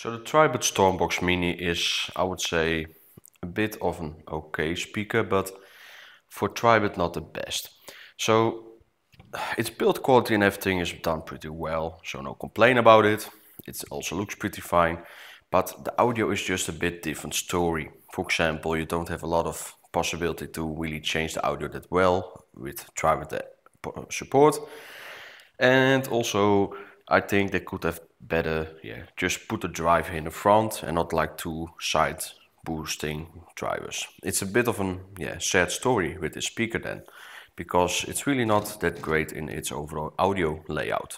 So the Tribit Stormbox Mini is, I would say, a bit of an okay speaker, but for Tribit not the best. So its build quality and everything is done pretty well, so no complaint about it. It also looks pretty fine, but the audio is just a bit different story. For example, you don't have a lot of possibility to really change the audio that well with Tribit support. And also, I think they could have better, just put a driver in the front and not like two side boosting drivers. It's a bit of an sad story with this speaker then, because it's really not that great in its overall audio layout.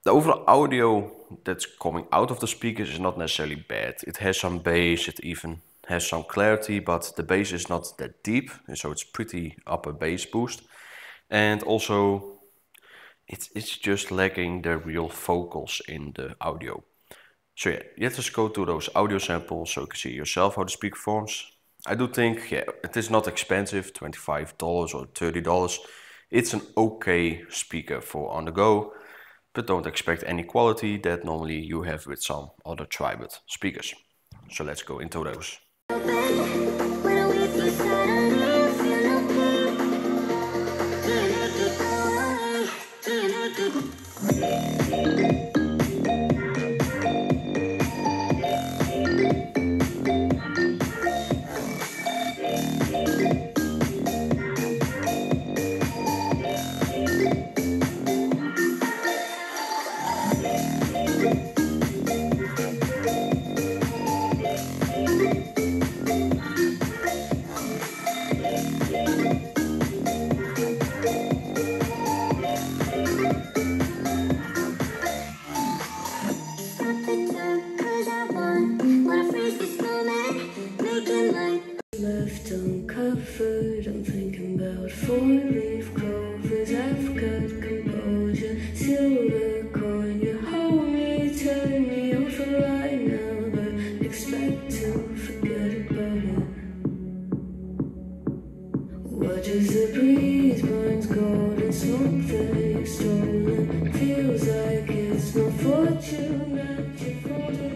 The overall audio that's coming out of the speakers is not necessarily bad. It has some bass, it even has some clarity, but the bass is not that deep, and so it's pretty upper bass boost. And also, it's just lacking the real vocals in the audio. So let's just go to those audio samples so you can see yourself how the speaker forms. I do think, it is not expensive, $25 or $30. It's an okay speaker for on the go, but don't expect any quality that normally you have with some other Tribit speakers. So let's go into those. Left uncovered, I'm thinking about four-leaf clovers. I've got composure, silver coin. You hold me, turn me over right now, but expect to forget about it. Watch as the breeze burns golden smoke that you've stolen. Feels like it's no fortune that you're holding.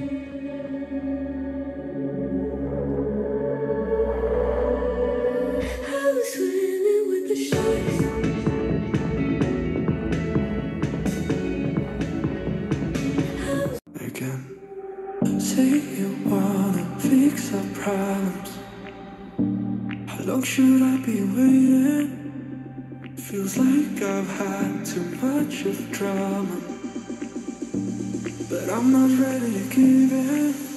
Say you wanna fix our problems. How long should I be waiting? Feels like I've had too much of drama, but I'm not ready to give in.